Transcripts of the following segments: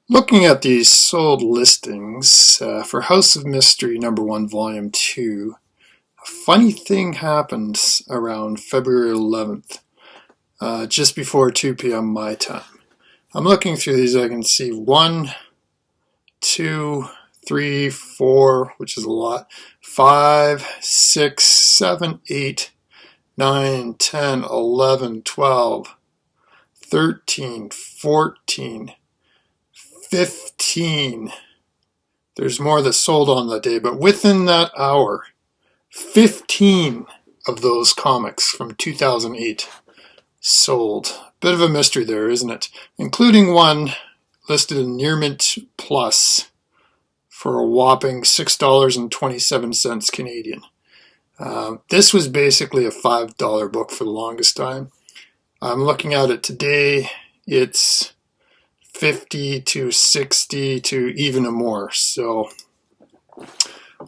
Looking at these sold listings for House of Mystery #1 Volume 2, a funny thing happened around February 11th, just before 2 p.m. my time. I'm looking through these, I can see 1, 2, 3, 4, which is a lot, 5, 6, 7, 8, 9, 10, 11, 12, 13, 14, 15. There's more that sold on that day, but within that hour, 15 of those comics from 2008 sold. Bit of a mystery there, isn't it? Including one listed in Near Mint Plus for a whopping $6.27 Canadian. This was basically a $5 book for the longest time. I'm looking at it today. It's 50 to 60 to even more. So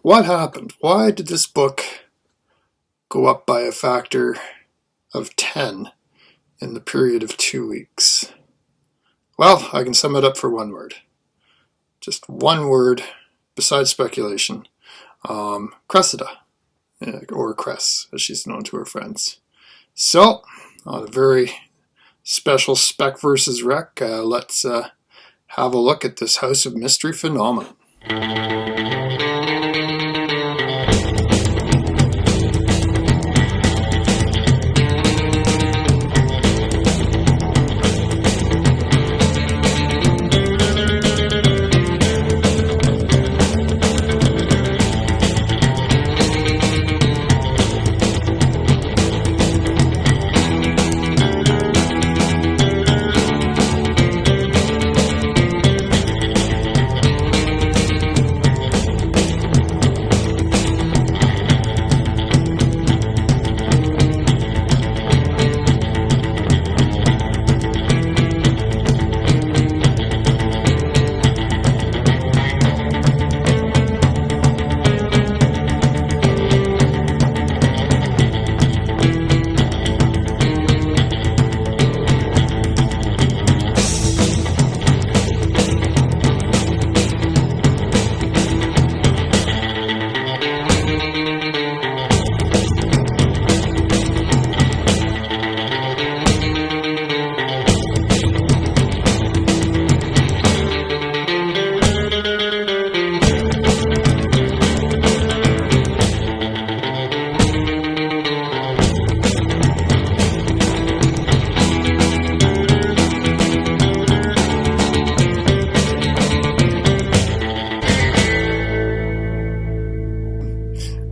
what happened? Why did this book go up by a factor of 10 in the period of 2 weeks? Well, I can sum it up for one word. Just one word, besides speculation. Cressida, or Cress, as she's known to her friends. So, on a very special Spec versus Rec, let's have a look at this House of Mystery phenomenon.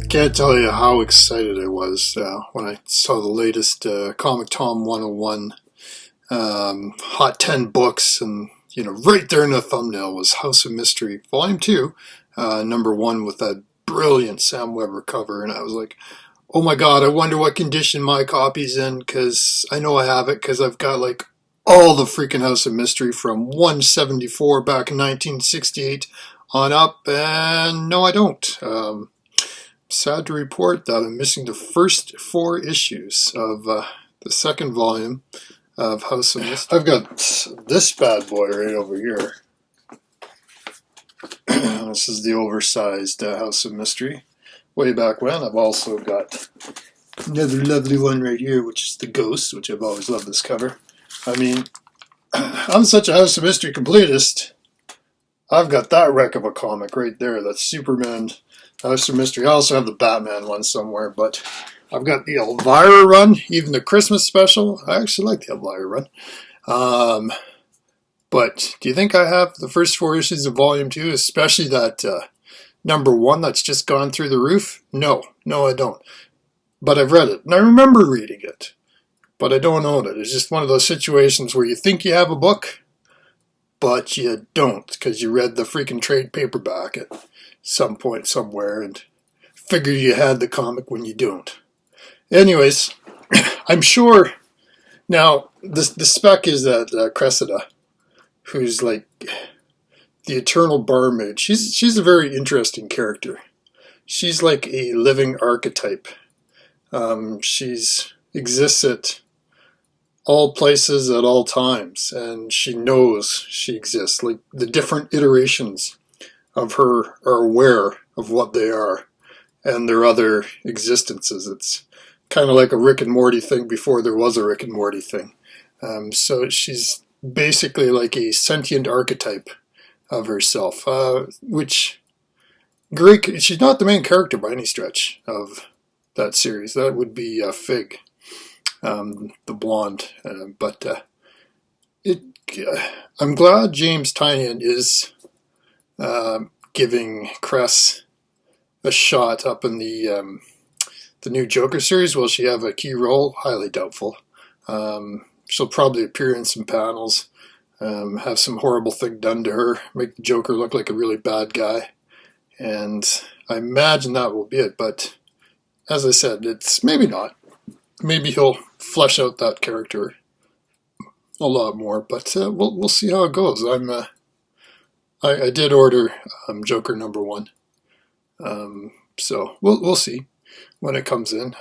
Can't tell you how excited I was when I saw the latest Comic Tom 101 Hot 10 books, and right there in the thumbnail was House of Mystery Volume 2, #1, with that brilliant Sam Weber cover, and I was like, oh my god, I wonder what condition my copy's in, because I know I have it, because I've got like all the freaking House of Mystery from 174 back in 1968 on up, and no I don't. Sad to report that I'm missing the first 4 issues of the second volume of House of Mystery. I've got this bad boy right over here. This is the oversized House of Mystery. Way back when. I've also got another lovely one right here, which is the Ghost, which I've always loved this cover. I mean, I'm such a House of Mystery completist. I've got that wreck of a comic right there. That's Superman House of Mystery. I also have the Batman one somewhere, but I've got the Elvira run, even the Christmas special. I actually like the Elvira run. But do you think I have the first 4 issues of Volume 2, especially that #1 that's just gone through the roof? No, I don't. But I've read it, and I remember reading it, but I don't own it. It's just one of those situations where you think you have a book, but you don't, because you read the freaking trade paperback at some point somewhere and figure you had the comic when you don't. Anyways, I'm sure now the Spec is that Cressida, who's like the eternal barmaid. She's a very interesting character. She's like a living archetype. She's exists at all places at all times, and she knows she exists. Like the different iterations of her are aware of what they are and their other existences. It's kind of like a Rick and Morty thing before there was a Rick and Morty thing. So she's basically like a sentient archetype of herself, which great. She's not the main character by any stretch of that series. That would be Fig, the blonde. But it, I'm glad James Tynion is giving Cress a shot up in the new Joker series. Will she have a key role? Highly doubtful. She'll probably appear in some panels, have some horrible thing done to her, make the Joker look like a really bad guy, and I imagine that will be it. But as I said, it's maybe not. Maybe he'll flesh out that character a lot more, but we'll see how it goes. I did order Joker #1, so we'll see when it comes in.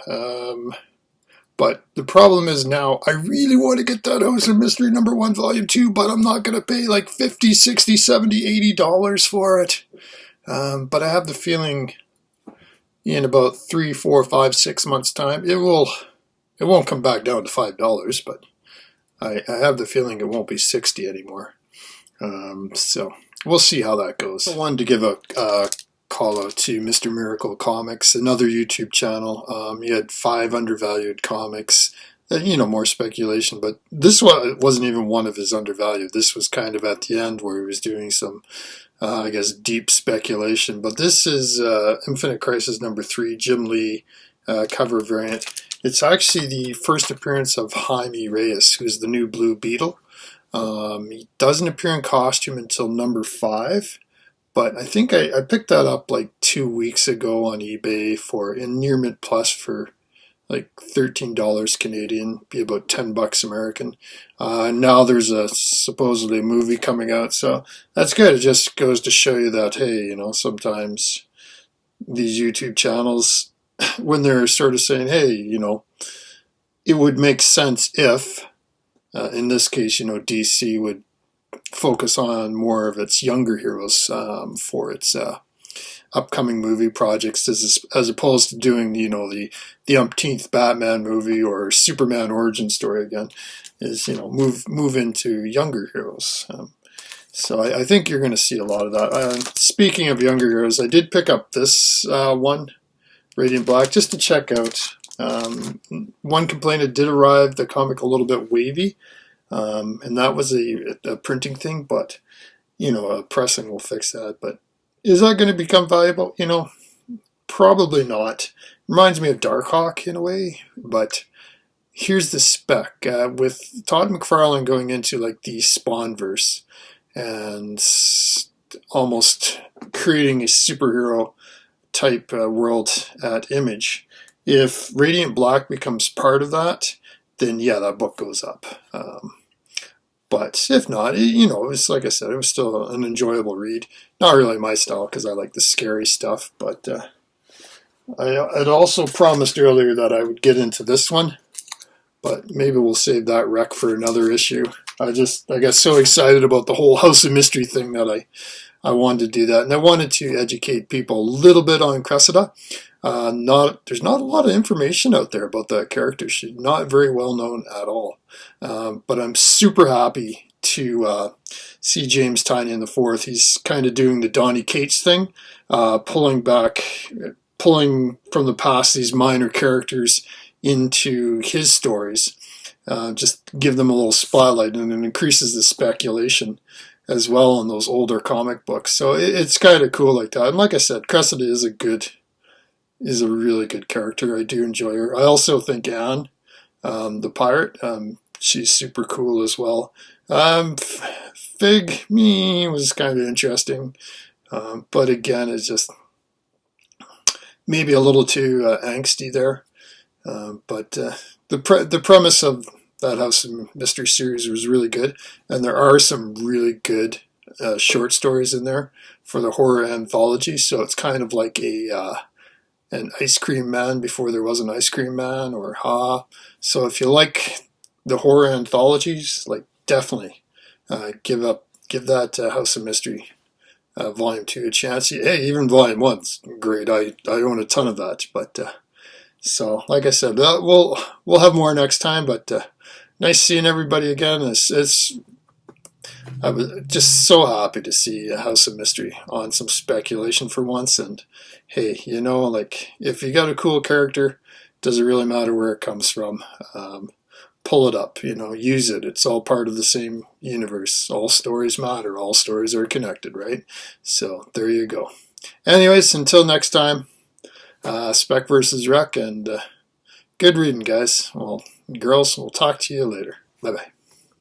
But the problem is now I really want to get that House of Mystery #1 Volume 2, but I'm not going to pay like $50, $60, $70, $80 for it. But I have the feeling in about 3, 4, 5, 6 months time it won't come back down to $5, but I have the feeling it won't be 60 anymore. So we'll see how that goes. I wanted to give a call out to Mr. Miracle Comics, another YouTube channel. He had 5 undervalued comics. More speculation, but this one wasn't even one of his undervalued. This was kind of at the end where he was doing some, I guess, deep speculation. But this is Infinite Crisis #3, Jim Lee cover variant. It's actually the first appearance of Jaime Reyes, who's the new Blue Beetle. He doesn't appear in costume until #5, but I think I picked that up like 2 weeks ago on eBay in Near Mint Plus for like $13 Canadian, be about $10 American. Now there's supposedly a movie coming out, so that's good. It just goes to show you that, hey, sometimes these YouTube channels, when they're sort of saying, hey, it would make sense if, in this case, DC would focus on more of its younger heroes for its upcoming movie projects, as opposed to doing the umpteenth Batman movie or Superman origin story again. Is move into younger heroes. So I think you're going to see a lot of that. Speaking of younger heroes, I did pick up this one, Radiant Black, just to check out. One complaint, it did arrive, the comic a little bit wavy, and that was a printing thing, but pressing will fix that. But is that going to become valuable? Probably not. Reminds me of Darkhawk in a way, but here's the spec. With Todd McFarlane going into like the Spawnverse and almost creating a superhero type world at Image, if Radiant Black becomes part of that, then yeah, that book goes up. But if not, it's like I said, it was still an enjoyable read. Not really my style because I like the scary stuff, but I'd also promised earlier that I would get into this one, but maybe we'll save that wreck for another issue. I got so excited about the whole House of Mystery thing that I wanted to do that, and I wanted to educate people a little bit on Cressida. There's not a lot of information out there about that character. She's not very well known at all. But I'm super happy to see James Tynion IV. He's kind of doing the Donny Cates thing, pulling from the past these minor characters into his stories. Just give them a little spotlight, and it increases the speculation as well on those older comic books. So it's kind of cool like that. And like I said, Cressida is a really good character. I do enjoy her. I also think Anne, the pirate, she's super cool as well. Fig was kind of interesting, but again, it's just maybe a little too angsty there. But the premise of that House of Mystery series was really good, and there are some really good short stories in there for the horror anthology. So it's kind of like an Ice Cream Man before there was an Ice Cream Man, or Ha. So if you like the horror anthologies, like definitely give that House of Mystery Volume 2 a chance. Hey, even Volume 1's great. I own a ton of that. But so, like I said, we'll have more next time. But nice seeing everybody again. I was just so happy to see a House of Mystery on some speculation for once. And hey, like if you got a cool character, does it really matter where it comes from? Pull it up, use it. It's all part of the same universe. All stories matter. All stories are connected, right? So there you go. Anyways, until next time, Spec versus Rec, and good reading, guys. Well, girls, we'll talk to you later. Bye-bye.